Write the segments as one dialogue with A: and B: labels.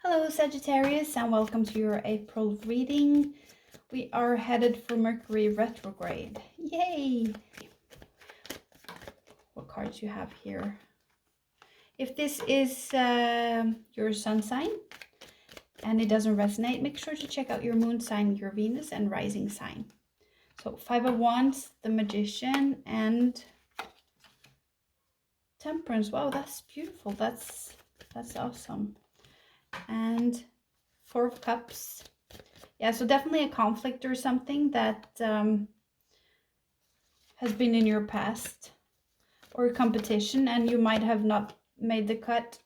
A: Hello Sagittarius, and welcome to your April reading. We are headed for Mercury retrograde. Yay! What cards you have here? If this is your sun sign and it doesn't resonate, make sure to check out your moon sign, your Venus, and rising sign. So 5 of Wands, the Magician, and Temperance. Wow, that's beautiful. That's awesome. And 4 of Cups. Yeah, so definitely a conflict or something that has been in your past, or competition, and you might have not made the cut.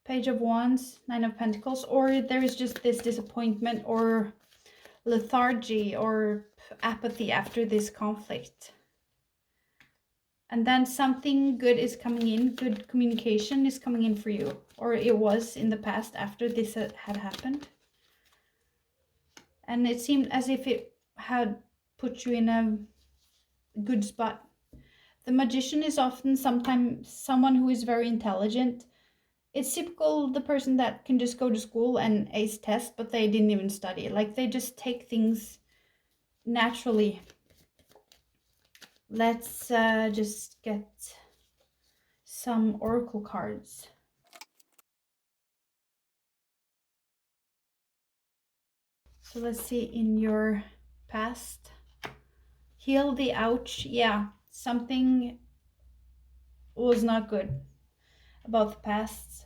A: Page of Wands, 9 of Pentacles, or there is just this disappointment or lethargy or apathy after this conflict. And then something good is coming in, good communication is coming in for you, or it was in the past after this had happened. And it seemed as if it had put you in a good spot. The Magician is often sometimes someone who is very intelligent. It's typical the person that can just go to school and ace tests, but they didn't even study. Like, they just take things naturally. Let's just get some oracle cards. So let's see, in your past. Heal the ouch. Yeah, something was not good about the past.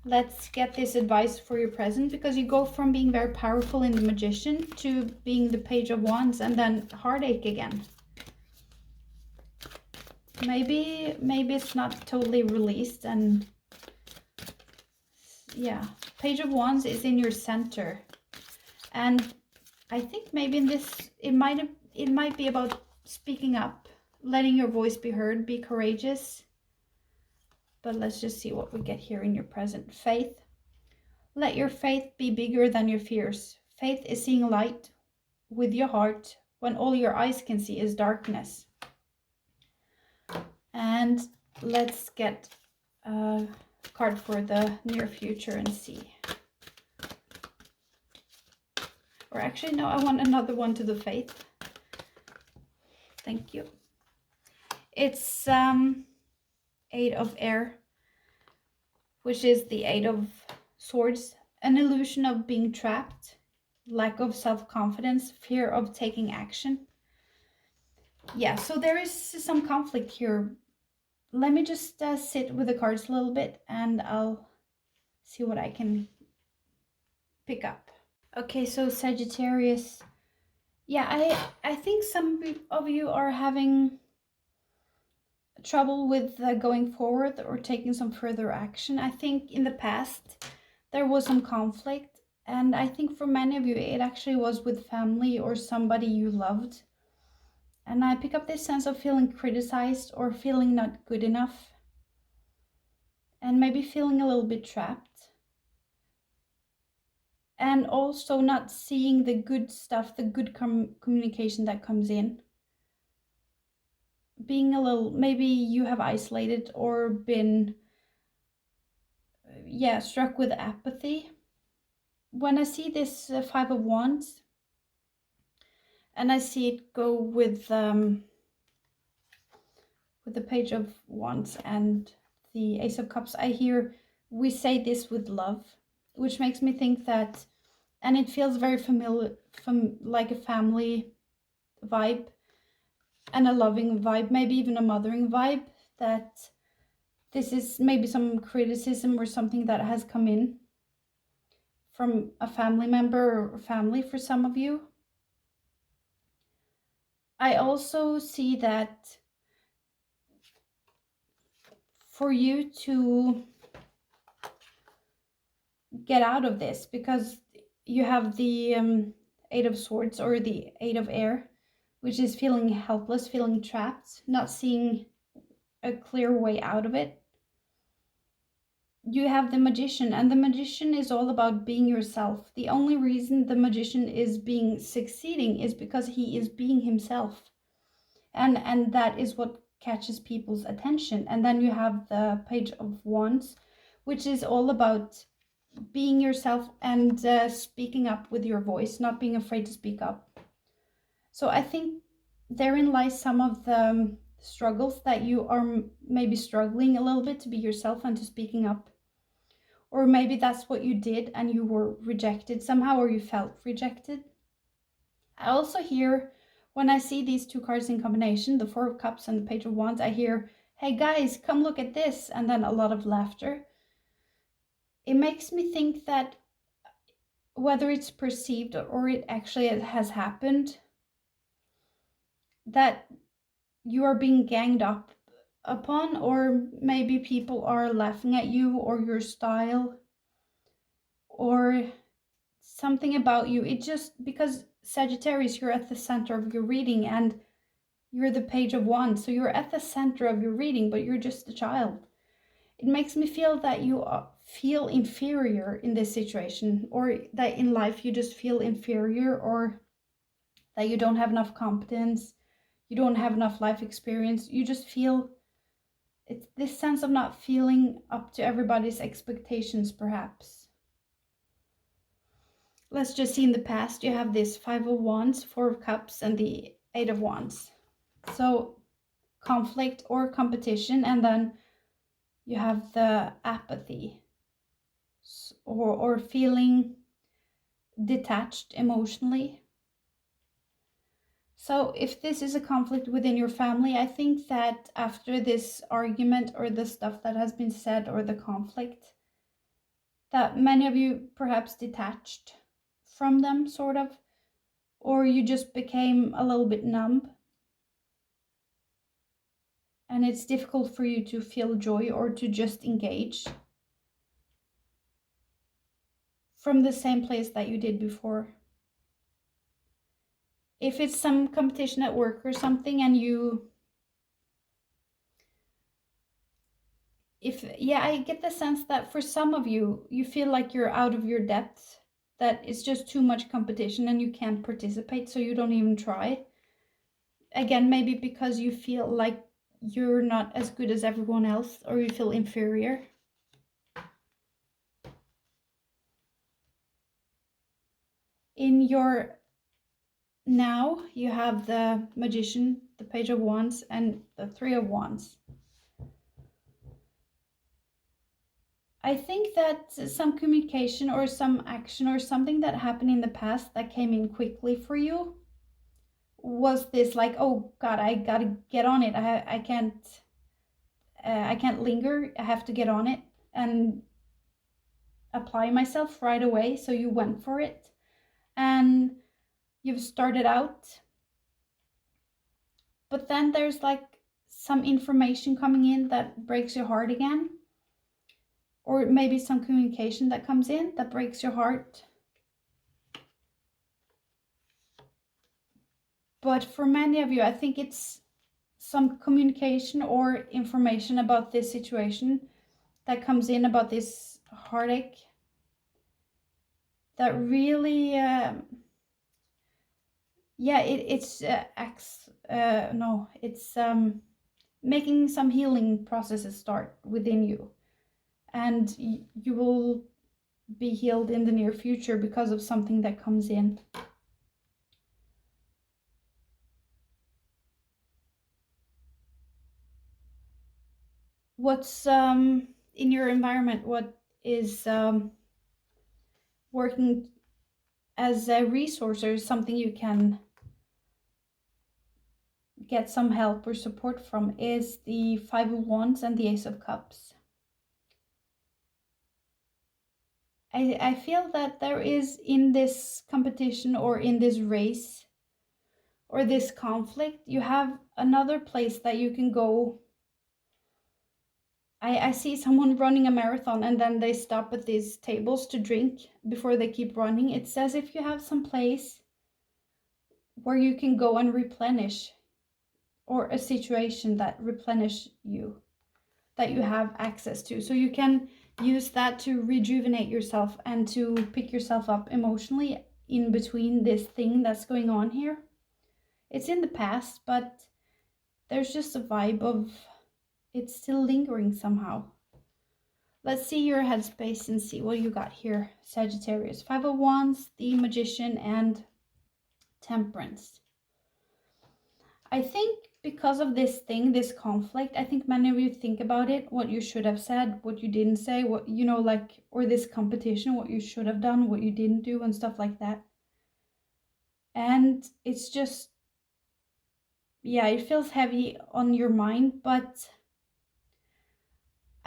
A: Let's get this advice for your present, because you go from being very powerful in the Magician to being the Page of Wands and then heartache again. Maybe it's not totally released, and yeah, Page of Wands is in your center. And I think maybe in this, it might be about speaking up, letting your voice be heard, be courageous. But let's just see what we get here in your present. Faith. Let your faith be bigger than your fears. Faith is seeing light with your heart when all your eyes can see is darkness. And let's get a card for the near future and see. Or actually, no, I want another one to the faith. Thank you. It's 8 of Air, which is the 8 of Swords. An illusion of being trapped, lack of self-confidence, fear of taking action. Yeah, so there is some conflict here. Let me just sit with the cards a little bit and I'll see what I can pick up. Okay, so Sagittarius. Yeah, I think some of you are having trouble with going forward or taking some further action. I think in the past there was some conflict, and I think for many of you it actually was with family or somebody you loved. And I pick up this sense of feeling criticized or feeling not good enough, and maybe feeling a little bit trapped, and also not seeing the good stuff, the good communication that comes in. Being a little, maybe you have isolated or been struck with apathy. When I see this 5 of Wands and I see it go with the Page of Wands and the Ace of Cups, I hear we say this with love, which makes me think that, and it feels very familiar, like a family vibe and a loving vibe, maybe even a mothering vibe, that this is maybe some criticism or something that has come in from a family member or family for some of you. I also see that for you to get out of this, because you have the 8 of Swords or the 8 of Air, which is feeling helpless, feeling trapped, not seeing a clear way out of it. You have the Magician, and the Magician is all about being yourself. The only reason the Magician is succeeding is because he is being himself, and that is what catches people's attention. And then you have the Page of Wands, which is all about being yourself and speaking up with your voice, not being afraid to speak up. So I think therein lies some of the struggles, that you are maybe struggling a little bit to be yourself and to speaking up. Or maybe that's what you did and you were rejected somehow, or you felt rejected. I also hear, when I see these two cards in combination, the Four of Cups and the Page of Wands, I hear, hey guys, come look at this, and then a lot of laughter. It makes me think that whether it's perceived or it actually has happened, that you are being ganged up upon, or maybe people are laughing at you or your style or something about you. It just, because Sagittarius, you're at the center of your reading and you're the Page of Wands, so you're at the center of your reading, but you're just a child. It makes me feel that you feel inferior in this situation, or that in life you just feel inferior, or that you don't have enough competence, you don't have enough life experience. You just feel, it's this sense of not feeling up to everybody's expectations, perhaps. Let's just see in the past, you have this Five of Wands, Four of Cups, and the Eight of Wands. So conflict or competition, and then you have the apathy, or feeling detached emotionally. So if this is a conflict within your family, I think that after this argument or the stuff that has been said, or the conflict, that many of you perhaps detached from them, sort of, or you just became a little bit numb. And it's difficult for you to feel joy or to just engage from the same place that you did before. If it's some competition at work or something, and I get the sense that for some of you, you feel like you're out of your depth, that it's just too much competition and you can't participate, so you don't even try. Again, maybe because you feel like you're not as good as everyone else, or you feel inferior. In your now, you have the Magician, the Page of Wands, and the Three of Wands. I think that some communication or some action or something that happened in the past that came in quickly for you was this, like, oh God, I gotta get on it. I can't linger. I have to get on it and apply myself right away. So you went for it and you've started out. But then there's like some information coming in that breaks your heart again. Or maybe some communication that comes in that breaks your heart. But for many of you, I think it's some communication or information about this situation that comes in, about this heartache, that really, it's making some healing processes start within you. And you will be healed in the near future because of something that comes in. What's in your environment, what is working as a resource, or something you can get some help or support from, is the Five of Wands and the Ace of Cups. I feel that there is, in this competition or in this race or this conflict, you have another place that you can go. I see someone running a marathon and then they stop at these tables to drink before they keep running. It's as if you have some place where you can go and replenish, or a situation that replenish you, that you have access to. So you can use that to rejuvenate yourself and to pick yourself up emotionally in between this thing that's going on here. It's in the past, but there's just a vibe of it's still lingering somehow. Let's see your headspace and see what you got here, Sagittarius. 5 of Wands, the Magician, and Temperance. I think because of this thing, this conflict, I think many of you think about it, what you should have said, what you didn't say, what, you know, like, or this competition, what you should have done, what you didn't do, and stuff like that. And it's just, yeah, it feels heavy on your mind, but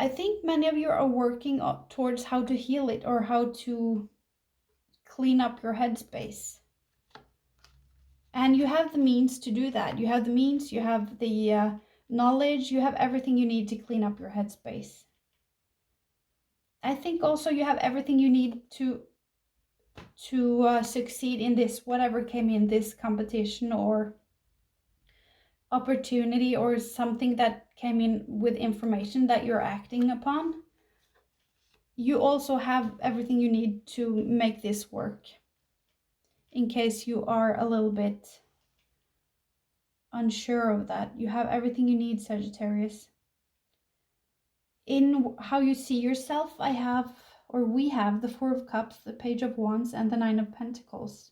A: I think many of you are working towards how to heal it or how to clean up your headspace. And you have the means to do that. You have the means, you have the knowledge, you have everything you need to clean up your headspace. I think also you have everything you need to succeed in this, whatever came in this competition or opportunity or something that came in with information that you're acting upon. You also have everything you need to make this work. In case you are a little bit unsure of that, you have everything you need, Sagittarius. In how you see yourself, we have the 4 of Cups, the Page of Wands, and the 9 of Pentacles.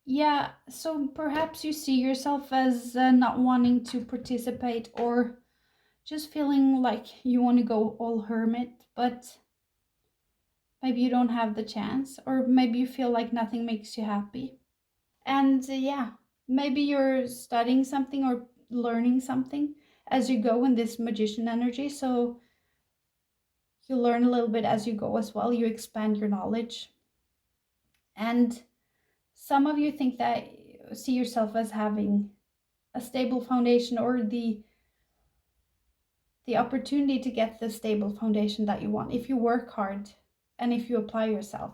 A: Yeah, so perhaps you see yourself as not wanting to participate or just feeling like you want to go all hermit, but maybe you don't have the chance, or maybe you feel like nothing makes you happy. And yeah, maybe you're studying something or learning something as you go in this Magician energy, so you learn a little bit as you go as well. You expand your knowledge. And some of you think that see yourself as having a stable foundation or the opportunity to get the stable foundation that you want if you work hard and if you apply yourself.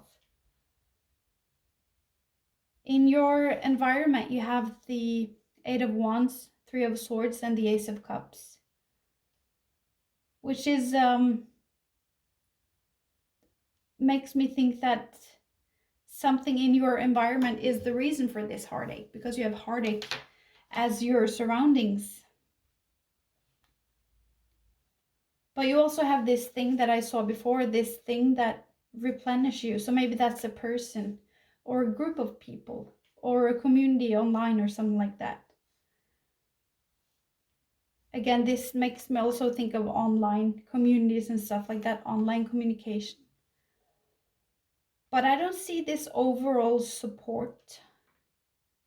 A: In your environment, you have the 8 of Wands, 3 of Swords, and the Ace of Cups, which is makes me think that something in your environment is the reason for this heartache, because you have heartache as your surroundings. But you also have this thing that I saw before, this thing that replenishes you. So maybe that's a person or a group of people or a community online or something like that. Again, this makes me also think of online communities and stuff like that, online communication. But I don't see this overall support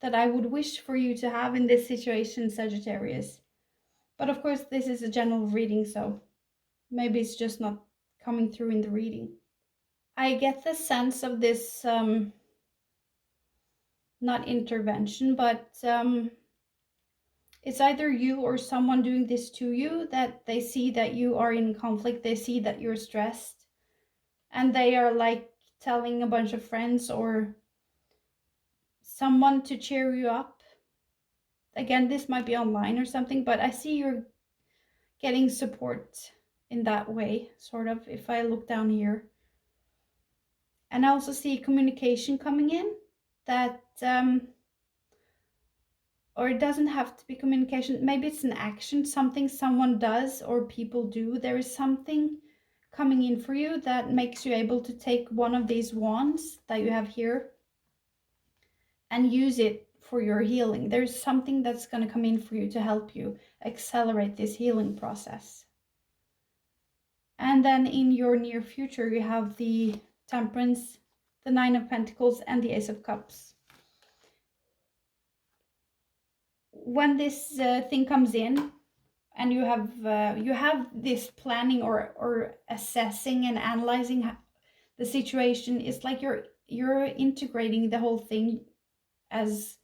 A: that I would wish for you to have in this situation, Sagittarius. But of course, this is a general reading, so maybe it's just not coming through in the reading. I get the sense of this, not intervention, but it's either you or someone doing this to you, that they see that you are in conflict, they see that you're stressed, and they are like telling a bunch of friends or someone to cheer you up. Again, this might be online or something, but I see you're getting support in that way, sort of, if I look down here. And I also see communication coming in that, or it doesn't have to be communication, maybe it's an action, something someone does or people do. There is something coming in for you that makes you able to take one of these wands that you have here and use it for your healing. There's something that's going to come in for you to help you accelerate this healing process. And then in your near future, you have the Temperance, the 9 of Pentacles, and the Ace of Cups. When this thing comes in, and you have this planning or assessing and analyzing the situation, it's like you're integrating the whole thing as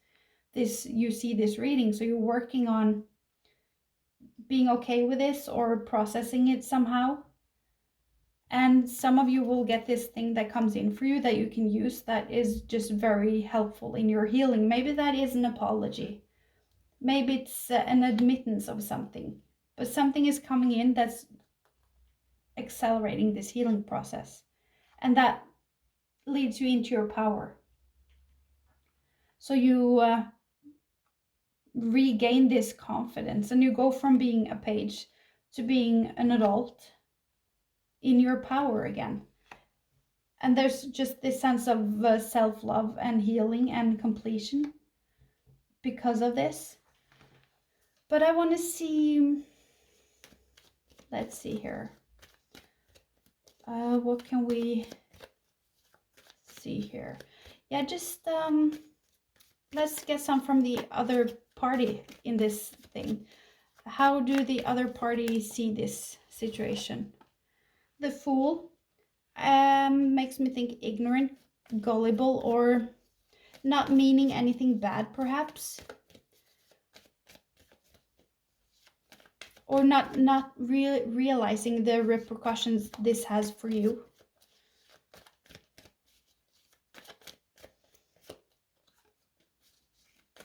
A: this, you see this reading. So you're working on being okay with this or processing it somehow. And some of you will get this thing that comes in for you that you can use, that is just very helpful in your healing. Maybe that is an apology. Maybe it's an admittance of something. But something is coming in that's accelerating this healing process. And that leads you into your power. So you regain this confidence and you go from being a page to being an adult. in your power again. And there's just this sense of self-love and healing and completion because of this. But I want to see, let's see here. What can we see here? Yeah, just let's get some from the other party in this thing. How do the other party see this situation? The Fool makes me think ignorant, gullible, or not meaning anything bad, perhaps. Or not realizing the repercussions this has for you.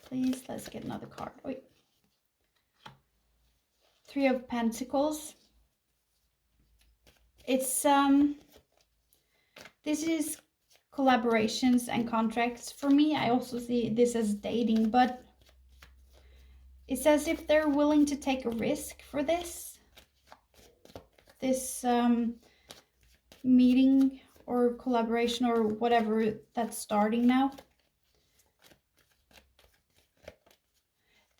A: Please, let's get another card. Wait. Three of Pentacles. It's this is collaborations and contracts. For me, I also see this as dating, but it's as if they're willing to take a risk for this meeting or collaboration or whatever that's starting now.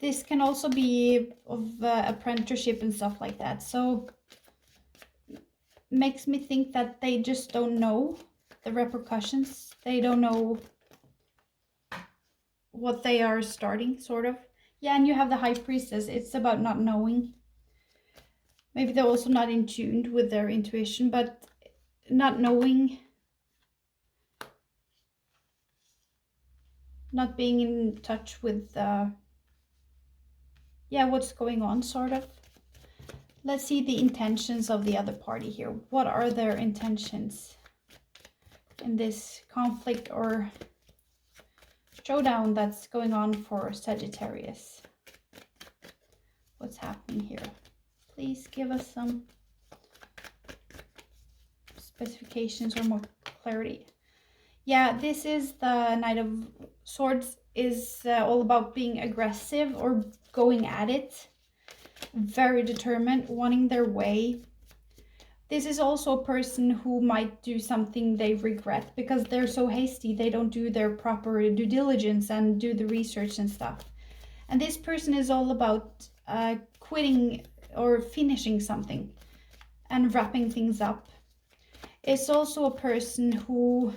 A: This can also be of apprenticeship and stuff like that. So makes me think that they just don't know the repercussions. They don't know what they are starting, sort of. Yeah, and you have the High Priestess. It's about not knowing. Maybe they're also not in tune with their intuition, but not knowing, not being in touch with yeah, what's going on, sort of. Let's see the intentions of the other party here. What are their intentions in this conflict or showdown that's going on for Sagittarius? What's happening here? Please give us some specifications or more clarity. Yeah, this is the Knight of Swords, is all about being aggressive or going at it. Very determined, wanting their way. This is also a person who might do something they regret because they're so hasty. They don't do their proper due diligence and do the research and stuff. And this person is all about quitting or finishing something and wrapping things up. It's also a person who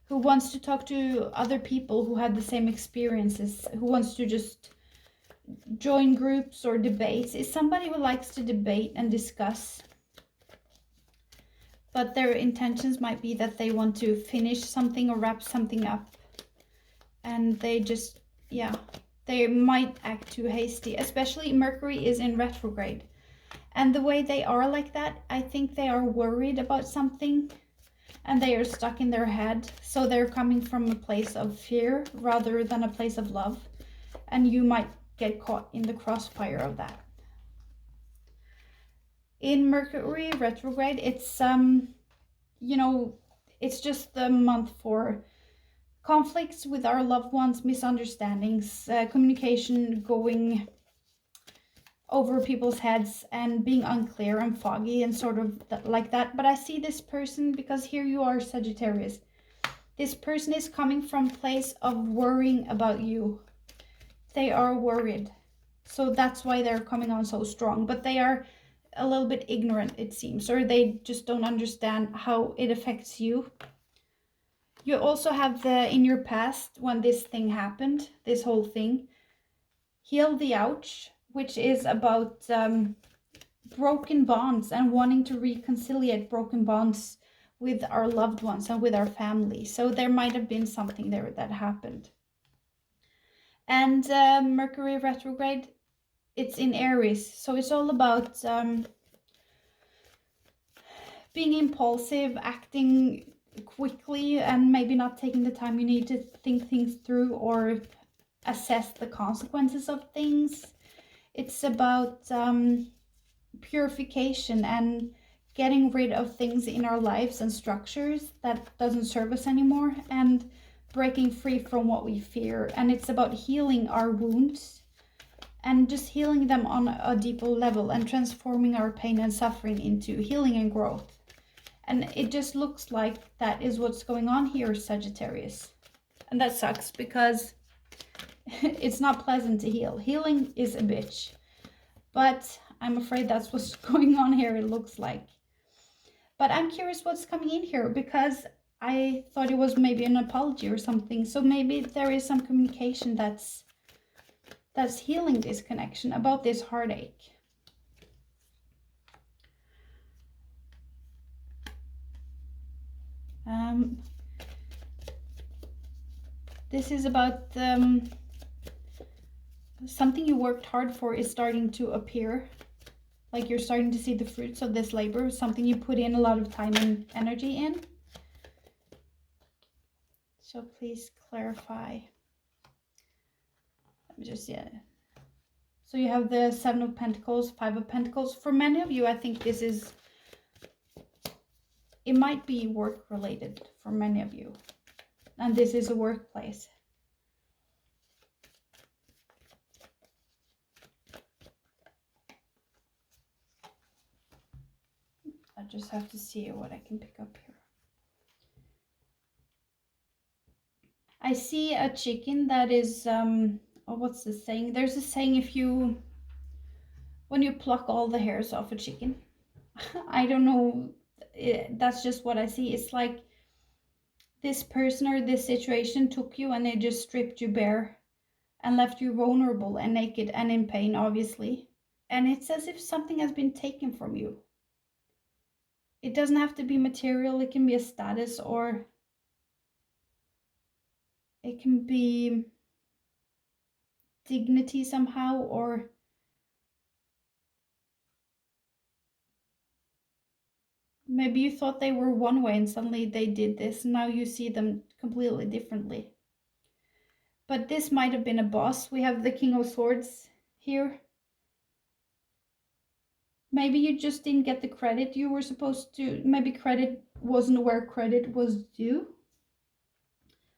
A: wants to talk to other people who had the same experiences, who wants to just join groups or debates. Is somebody who likes to debate and discuss, but their intentions might be that they want to finish something or wrap something up, and they just, yeah, they might act too hasty. Especially Mercury is in retrograde, and the way they are like that, I think they are worried about something and they are stuck in their head. So they're coming from a place of fear rather than a place of love, and you might get caught in the crossfire of that. In Mercury retrograde, it's you know, it's just the month for conflicts with our loved ones, misunderstandings, communication going over people's heads and being unclear and foggy and sort of like that. But I see this person, because here you are, Sagittarius. This person is coming from a place of worrying about you. They are worried. So that's why they're coming on so strong. But they are a little bit ignorant, it seems, or they just don't understand how it affects you. You also have in your past, when this thing happened, this whole thing, Heal the Ouch, which is about broken bonds and wanting to reconciliate broken bonds with our loved ones and with our family. So there might have been something there that happened. And Mercury retrograde, it's in Aries, so it's all about being impulsive, acting quickly, and maybe not taking the time you need to think things through or assess the consequences of things. It's about purification and getting rid of things in our lives and structures that doesn't serve us anymore, and breaking free from what we fear. And it's about healing our wounds and just healing them on a deeper level and transforming our pain and suffering into healing and growth. And it just looks like that is what's going on here, Sagittarius. And that sucks because it's not pleasant to heal. Healing is a bitch. But I'm afraid that's what's going on here, it looks like. But I'm curious what's coming in here, because I thought it was maybe an apology or something. So maybe there is some communication that's healing this connection about this heartache. This is about something you worked hard for is starting to appear. Like you're starting to see the fruits of this labor, something you put in a lot of time and energy in. So please clarify. Let me just, yeah. So you have the 7 of Pentacles, 5 of Pentacles. For many of you, I think this is, it might be work related for many of you. And this is a workplace. I just have to see what I can pick up here. I see a chicken that is, oh, what's the saying? There's a saying, when you pluck all the hairs off a chicken. I don't know, that's just what I see. It's like this person or this situation took you and they just stripped you bare and left you vulnerable and naked and in pain, obviously. And it's as if something has been taken from you. It doesn't have to be material, it can be a status, or it can be dignity somehow, or maybe you thought they were one way and suddenly they did this, and now you see them completely differently. But this might have been a boss. We have the King of Swords here. Maybe you just didn't get the credit you were supposed to. Maybe credit wasn't where credit was due.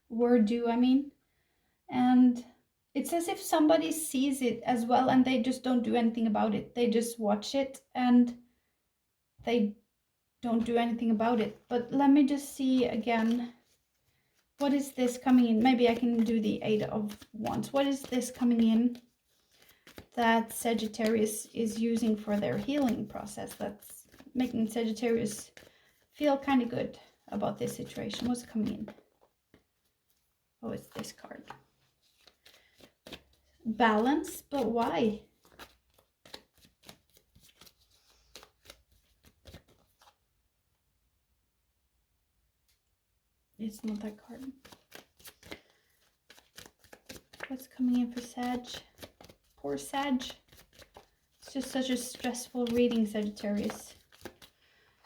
A: Were due, I mean. And it's as if somebody sees it as well and they just don't do anything about it. They just watch it and they don't do anything about it. But let me just see again. What is this coming in? Maybe I can do the 8 of Wands. What is this coming in that Sagittarius is using for their healing process that's making Sagittarius feel kind of good about this situation? What's coming in? Oh, it's this card. Balance, but why? It's not that card. What's coming in for Sag? Poor Sag. It's just such a stressful reading, Sagittarius.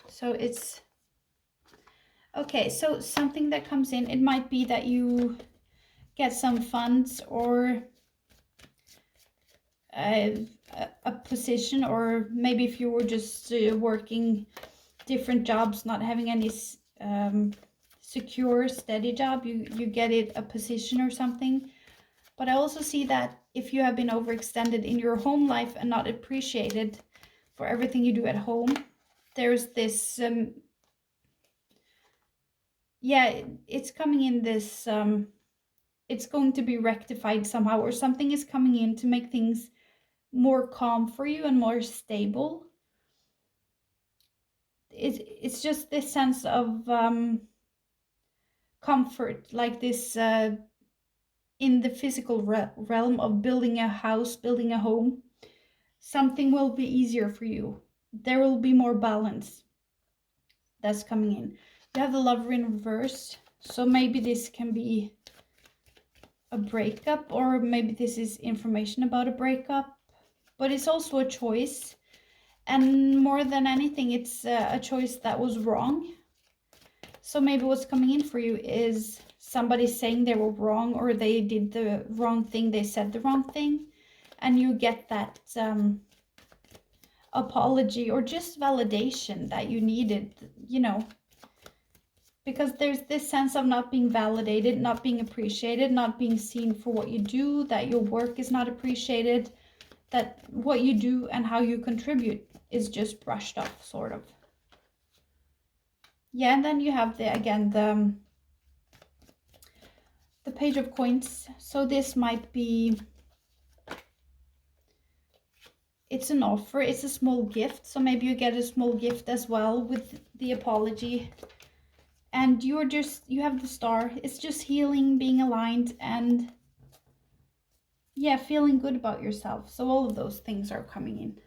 A: So it's... Okay, so something that comes in, it might be that you get some funds or a position, or maybe if you were just working different jobs, not having any secure, steady job, you get it a position or something. But I also see that if you have been overextended in your home life and not appreciated for everything you do at home, there's this, yeah, it's coming in this, it's going to be rectified somehow, or something is coming in to make things more calm for you and more stable. It's just this sense of comfort, like this in the physical realm of building a house, building a home. Something will be easier for you. There will be more balance. That's coming in. You have the Lover in reverse, so maybe this can be a breakup, or maybe this is information about a breakup, but it's also a choice, and more than anything, it's a choice that was wrong. So maybe what's coming in for you is somebody saying they were wrong, or they did the wrong thing, they said the wrong thing, and you get that apology or just validation that you needed, you know, because there's this sense of not being validated, not being appreciated, not being seen for what you do, that your work is not appreciated, that what you do and how you contribute is just brushed off, sort of. Yeah, and then you have the again the Page of Coins. So this might be, it's an offer, it's a small gift. So maybe you get a small gift as well with the apology. And you have the Star. It's just healing, being aligned, and yeah, feeling good about yourself. So all of those things are coming in.